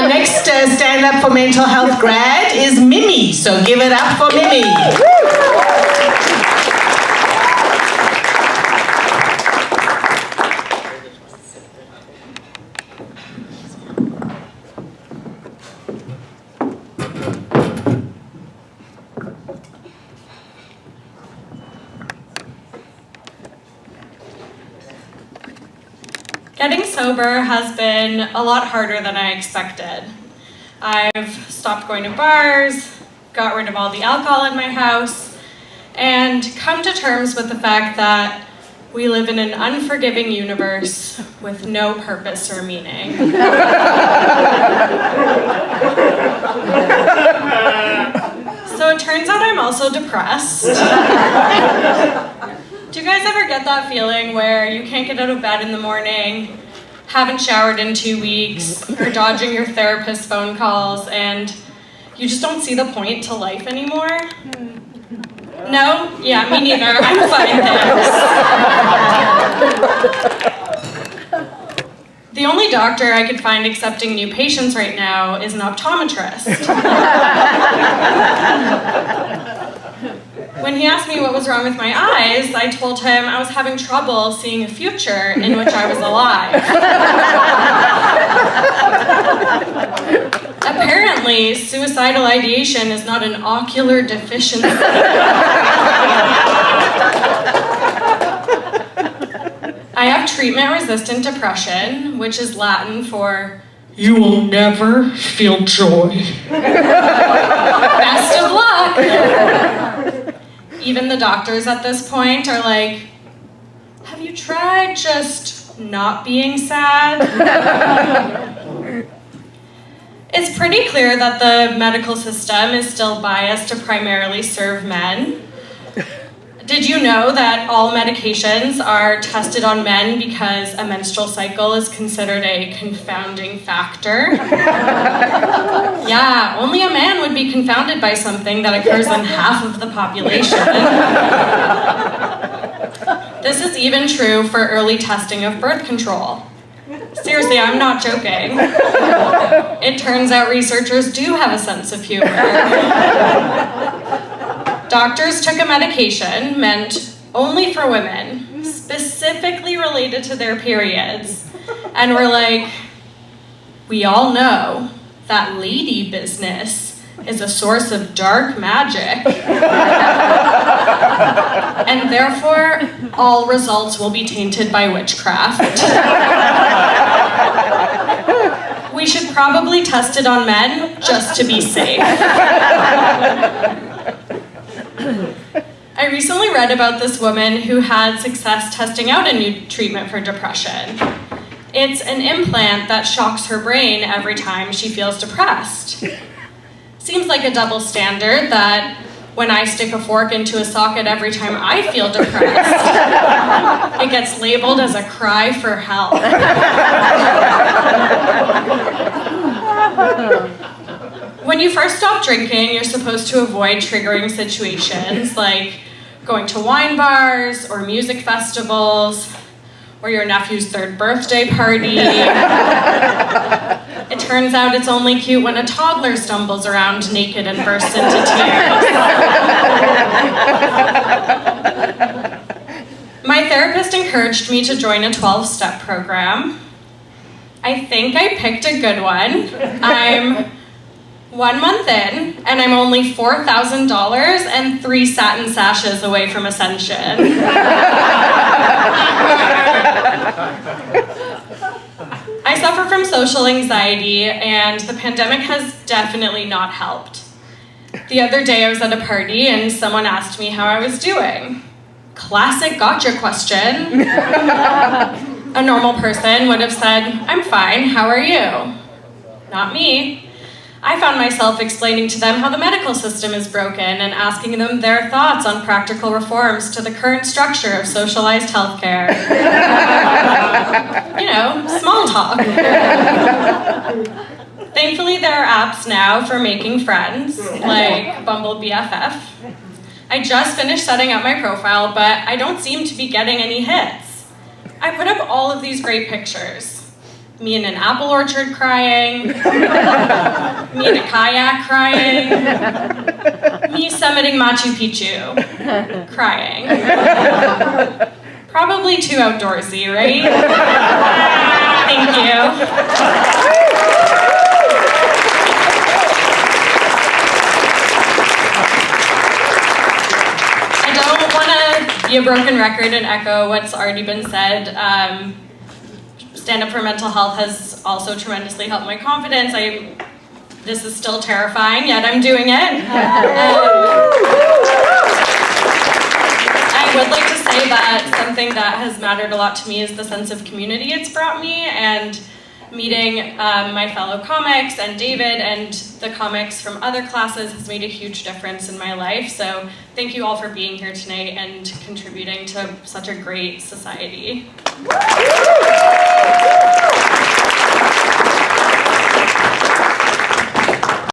next Stand Up for Mental Health grad is Mimi, so give it up for Mimi. Getting sober has been a lot harder than I expected. I've stopped going to bars, got rid of all the alcohol in my house, and come to terms with the fact that we live in an unforgiving universe with no purpose or meaning. So it turns out I'm also depressed. Do you guys ever get that feeling where you can't get out of bed in the morning, haven't showered in 2 weeks, or dodging your therapist's phone calls, and you just don't see the point to life anymore? No? Yeah, me neither. I'm fine, thanks. The only doctor I could find accepting new patients right now is an optometrist. When he asked me what was wrong with my eyes, I told him I was having trouble seeing a future in which I was alive. Apparently, suicidal ideation is not an ocular deficiency. I have treatment-resistant depression, which is Latin for "you will never feel joy." Best of luck! Even the doctors at this point are like, have you tried just not being sad? It's pretty clear that the medical system is still biased to primarily serve men. Did you know that all medications are tested on men because a menstrual cycle is considered a confounding factor? Yeah, only a man would be confounded by something that occurs in half of the population. This is even true for early testing of birth control. Seriously, I'm not joking. It turns out researchers do have a sense of humor. Doctors took a medication meant only for women, specifically related to their periods, and were like, we all know that lady business is a source of dark magic, and therefore all results will be tainted by witchcraft. We should probably test it on men just to be safe. I recently read about this woman who had success testing out a new treatment for depression. It's an implant that shocks her brain every time she feels depressed. Seems like a double standard that when I stick a fork into a socket every time I feel depressed, it gets labeled as a cry for help. When you first stop drinking, you're supposed to avoid triggering situations like going to wine bars or music festivals or your nephew's 3rd birthday party. It turns out it's only cute when a toddler stumbles around naked and bursts into tears. My therapist encouraged me to join a 12-step program. I think I picked a good one. I'm 1 month in, and I'm only $4,000 and 3 satin sashes away from ascension. I suffer from social anxiety, and the pandemic has definitely not helped. The other day I was at a party, and someone asked me how I was doing. Classic gotcha question. A normal person would have said, "I'm fine, how are you?" Not me. I found myself explaining to them how the medical system is broken and asking them their thoughts on practical reforms to the current structure of socialized healthcare. You know, small talk. Thankfully, there are apps now for making friends, like Bumble BFF. I just finished setting up my profile, but I don't seem to be getting any hits. I put up all of these great pictures. me in an apple orchard crying, me in a kayak crying, me summiting Machu Picchu crying. Probably too outdoorsy, right? Thank you. I don't want to be a broken record and echo what's already been said. Stand Up for Mental Health has also tremendously helped my confidence. This is still terrifying, yet I'm doing it. I would like to say that something that has mattered a lot to me is the sense of community it's brought me, and meeting my fellow comics and David and the comics from other classes has made a huge difference in my life. So thank you all for being here tonight and contributing to such a great society.